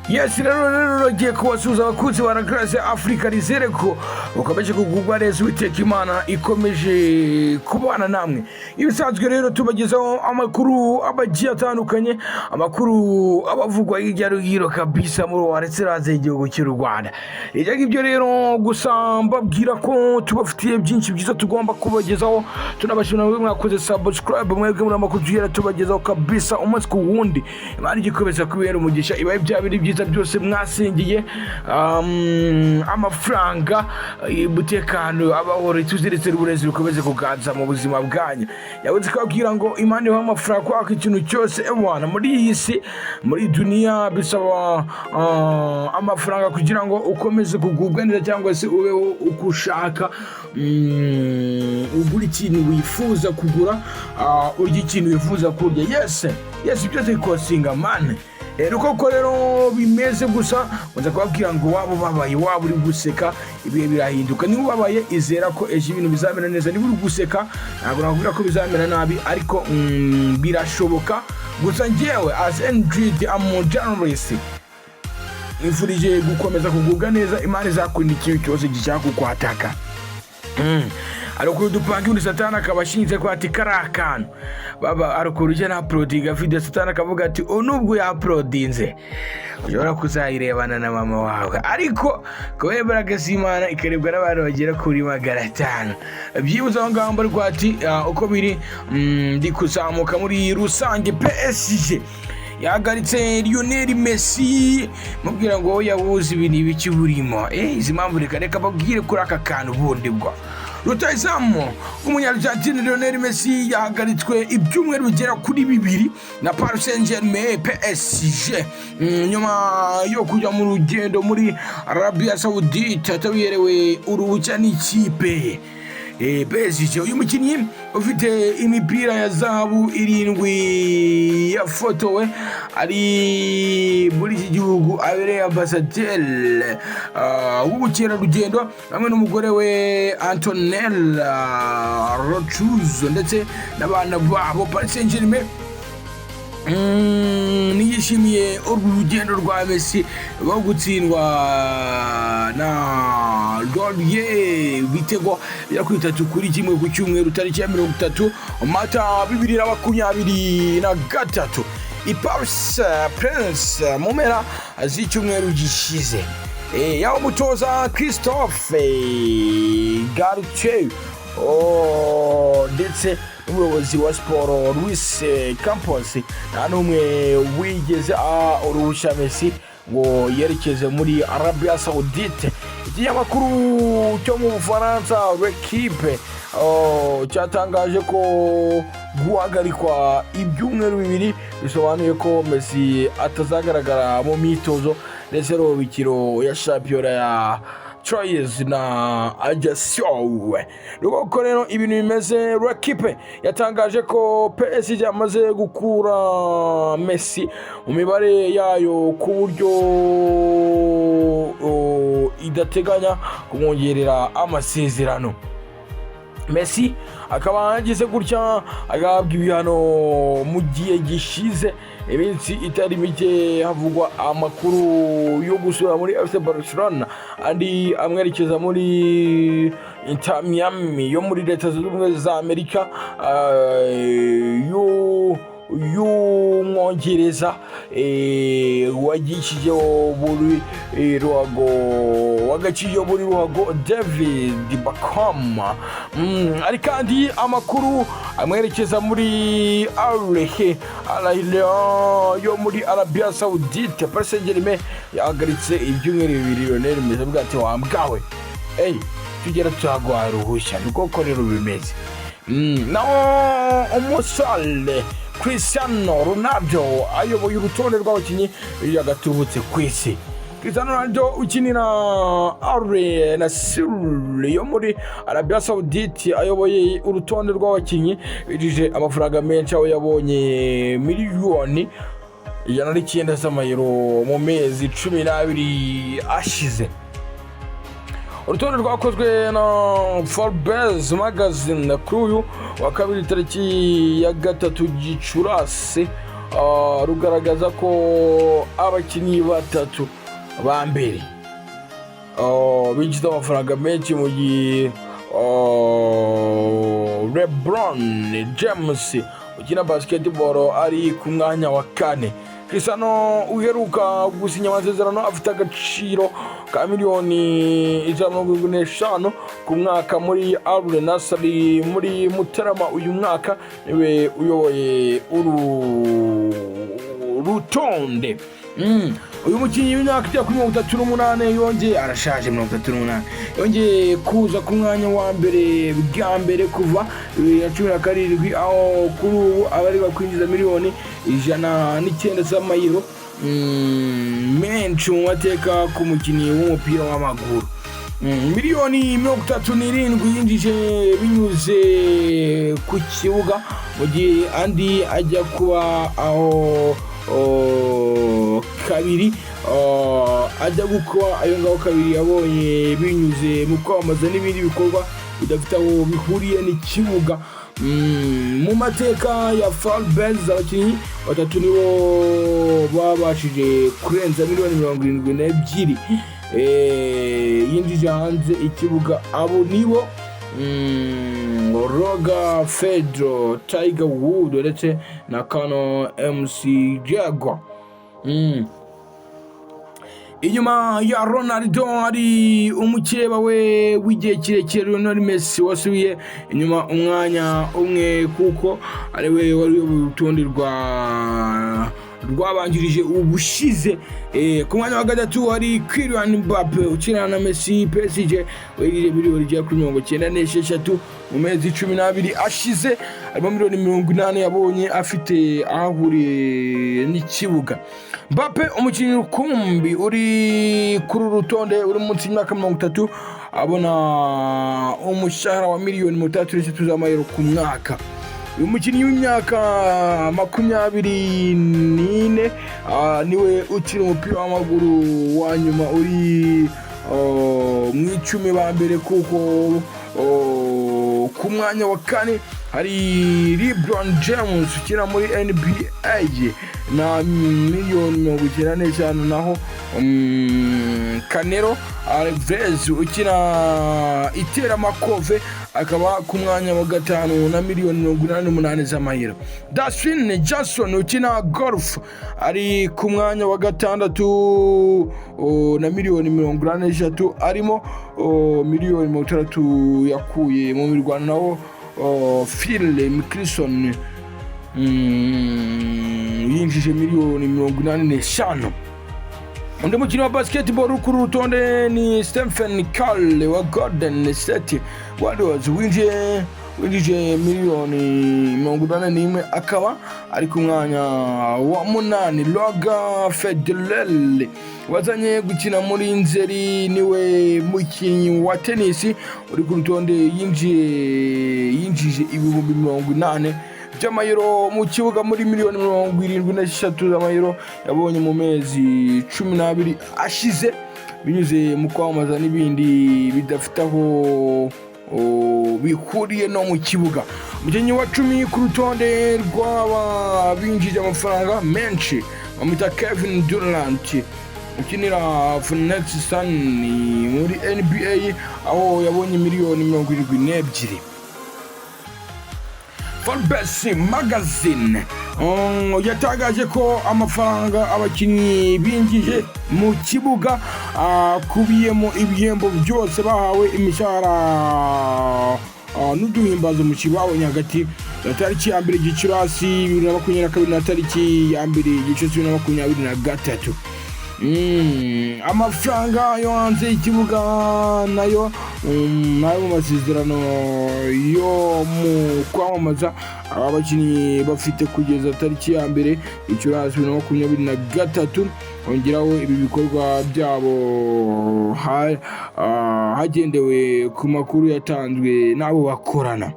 Yes, rero giye kubasuza abakunzi ba Grace Africa rizere ko ukomeje kugubwa neza Uwiteka Imana ikomeje kubana namwe. Ibisanzwe rero tubagezaho amakuru abagiye atandukanye, amakuru abavugwa hirya no hino kabisa muri waretse raze igihugu cy'u Rwanda. Ijya ngibyo rero gusa mbabwira ko tubafitiye byinshi byiza tugomba kubagezaho. Tunabashimira mwe mwakoze subscribe, mwebwe muri amakuru yera tubagezaho kabisa umunsi ku wundi. Imana igikomeza kubera umugisha ibaye byabiri byiza byose mwasingiye, amafaranga, umutekano, abahore tuziritse uburezi rukomeze kuganza mu buzima bwanyu. Yavuze kubabwira ngo Imana iha amafaranga kwaka ikintu cyose ebwana muri iyi si, muri dunia bisaba amafaranga kugira ngo ukomeze kugubwa neza cyangwa se ube uko ushaka, ugura ikintu wifuza kugura, urya ikintu wifuza kurya. Yes byose bikosinga man. Koko rero bimeze gusa uza kubabwira ngo waba ubabaye, waba uri guseka, ibihe birahinduka. Niba ubabaye izera ko ejo ibintu bizamera neza, niba uri guseka ntabwo nakubwira ko bizamera nabi, ariko birashoboka. Gusa njyewe as Andrew am journalist nifurije gukomeza kugubwa neza. Imana izakurinda ikintu cyose gishaka kukwataka. Ariko dupanga undi satana akabashinze ko ati karakantu baba arukuruje na uploadinga video, satana akavuga ati nubwo ya uploadinze ushobora kuzayirebana na mama wawe, ariko kwebera gasimana ikarebwa n'abantu bagera kuri 500. Byibuze aho ngamba rwa ati uko biri ndi kuzamuka muri rusange. PSG yahagaritse Lionel Messi mubwira ngo yabuze ibintu ibiki burimo. Izi mpamvu reka babwire kuri aka kantu bundi bwo rutayizamu umunyarwanda Lionel Messi yahagaritswe ibyumweru bigera kuri 2 na PSG PSG nyuma yo kujya mu rugendo muri Arabia Saudite atabiherewe uruhushya n'ikipe. PSG uyu mukinnyi ufite imipira ya zahabu 7 yafotowe ari muri iki gihugu abereye ambasaderi w'ubukerarugendo hamwe n'umugore we Antonella Rochuz ndetse n'abana babo. Paris Saint-Germain niyishimiye urugendo rwa Messi rwo gutsindwa na Lorient bitego ya kuri 3-1 ku cyumweru tariki ya 30 Mata 2023 Paris Prince mu mpera z'icyumweru gishize. Yaho umutoza Christophe Garche ndetse umuyobozi wa siporo Luis Campos nta n'umwe wigeze uruhushya Messi ngo yerekeze muri Arabia Saudite. Ikinyamakuru cyo mu Bufaransa L'Equipe cyatangaje ko guhagarikwa ibyumweru 2 bisobanuye ko Messi atazagaragara mu myitozo ndetse n'imikino ya shampiyona ya Troyes na Ajaccio. Nuko rero ibintu bimeze. L'Equipe yatangaje ko PSG yamaze gukura Messi mu mibare yayo ku buryo idateganya kumwongerera amasezerano. Messi akaba yagize gutya agabwa ibihano mu gihe gishize iminsi itari mike havugwa amakuru yo gusura muri FC Barcelona andi amwerekeza muri Inter Miami yo muri Leta Zunze Ubumwe za Amerika, y'umwongereza wagikijeho buri ruhago David Beckham. Ari kandi amakuru amwerekeza muri Al-Hilal yo muri Arabia Saudite. Paris Saint-Germain yahagaritse ibyumweru 2 Lionel Messi avuga ati wambwawe tugera tuhagwa ruhushya. Nuko rero bimeze. Naho umusale Cristiano Ronaldo ayoboye urutonde rw'abakinnyi yagatubutse ku isi. Cristiano Ronaldo ukinira Al Nassr yo muri Arabia Saudite ayoboye urutonde rw'abakinnyi birije amafaranga menshi, aho yabonye miliyoni 109 z'amayero mu mezi 12 ashize. Urutonde rwakozwe na Forbes magazine kuri uyu wa kabiri tariki ya 3 Gicurasi rugaragaza ko abakinnyi batatu ba mbere binjiza amafaranga menshi mu gihe LeBron James ukina basketball ari ku mwanya wa 4. Cristiano uheruka gusinya amasezerano afite agaciro ka miliyoni 150 ku mwaka muri Al Nassr muri Mutarama uyu mwaka, niwe uyoboye urutonde. Uyu mukinnyi w'imyaka igera kuri 38 yongeye arashaje 38 yongeye kuza ku mwanya wa mbere bwa mbere kuva 2017, aho kuri ubu abari bakwinjiza miliyoni 109 z'amayero menshi mu mateka ku mukinnyi w'umupira w'amaguru. Miliyoni 37 yinjije binyuze ku kibuga, mu gihe andi ajya kuba aho kabiri ajya gukora ayo ngaho kabiri yabonye binyuze mu kwamamaza n'ibindi bikorwa bidafite aho bihuriye n'ikibuga. Mu mateka ya Forbes abakinnyi batatu nibo babashije kurenza miliyoni 72 yinjije hanze ikibuga. Abo nibo Roger Federer, Tiger Woods ndetse na Kano MC Jaguar. Inyuma ya Ronaldo hari umukeba we w'igihe kirekire Lionel Messi wasubiye inyuma umwanya umwe kuko ari we wari urutonde rwabanjirije ubushize. Ku mwanya wa gatatu hari Kylian Mbappe ukina na Messi PSG wegije miliyoni 96 mu mezi 12 ashize, arimo miliyoni 80 yabonye afite ahahuriye n'ikibuga. Mbappe umukinnyi rukumbi uri kuri rutonde uri munsi y'imyaka 30 abona umushahara wa miliyoni 33 z'amayero ku mwaka. Uyu mukinnyi w'imyaka 24 niwe ukina umupira w'amaguru wa nyuma uri mu 10 ba mbere kuko ku mwanya wa 4 hari LeBron James ukina muri NBA na miliyoni 95, naho Canelo Alvarez ukina iteramakofe akaba ku mwanya wa 5 na miliyoni 88 z'amayero. Dustin Johnson ukina golf ari ku mwanya wa 6 na miliyoni 83, arimo miliyoni 30 yakuye mu mirwano, naho Phil Mickelson yinjije miliyoni 85. Undi mukino wa basketball kuri rutonde ni Stephen Curry wa Golden State Warriors winjije miliyoni 81, akaba ari ku mwanya wa 8. Roger Federer wazanye gukina muri Nzeri niwe mukinnyi wa tennis uri ku rutonde yinjije ibihumbi 80 by'amayero mu kibuga muri miliyoni 73 z'amayero yabonye mu mezi 12 ashize binyuze mu kwamamaza n'ibindi bidafite aho bihuriye no mu kibuga. Umukinnyi wa 10 ku rutonde rw'aba binjije amafaranga menshi bamwita Kevin Durant ukinira Phoenix Suns muri NBA, aho yabonye miliyoni 72. Forbes magazine yatangaje ko amafaranga abakinnyi binjije mu kibuga kubiyemo ibihembo byose bahawe, imishahara n'uduhimbazo mu kibabonye hagati ya tariki ya 1 Gicurasi 2022 na tariki ya 1 Gicurasi 2023. Amafaranga yo hanze y'ikibuga nayo mu masezerano yo mu kwamamaza abakinnyi bafite kugeza tariki ya 1 Gicurasi 2023. Ongeraho ibi bikorwa byabo hagendewe ku makuru yatanzwe n'abo bakorana.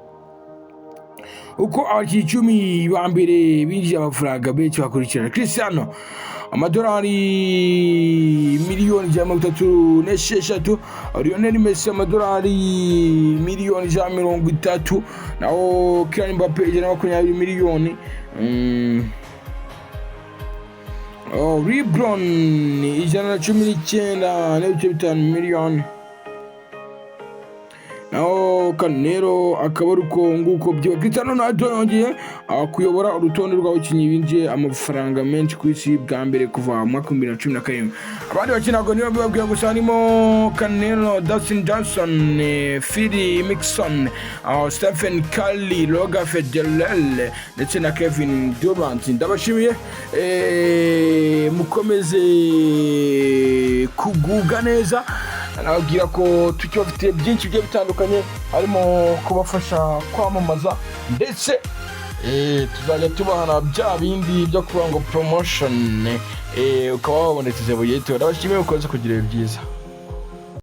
Uko abakinnyi 10 ba mbere binjije amafaranga benshi bakurikirana: Cristiano amadolari miliyoni 36, Lionel Messi amadolari miliyoni 30, naho Kylian Mbappe 20 miliyoni, LeBron 119.5 miliyoni, naho Canelo akaba ari uko nguko byo. Cristiano Ronaldo yongeye kuyobora urutonde rw'abakinnyi binjiye amafaranga menshi ku isi bwa mbere kuva mu mwaka 2017. Abandi bakinago nibo babwiye gusa harimo Canelo, Dustin Johnson, Phil Mixon, Stephen Curry, Roger Federer ndetse na Kevin Durant. Ndabashimiye, mukomeze kugubwa neza. Nababwira ko tukibafite byinshi bigiye bitandukanye, harimo kubafasha kwamamaza ndetse tuzajya tubahana bya bindi byo kuvuga ngo promotion, ukaba wabonetse buri gihe. Ndabashimiye, ukoze kugira ibyiza.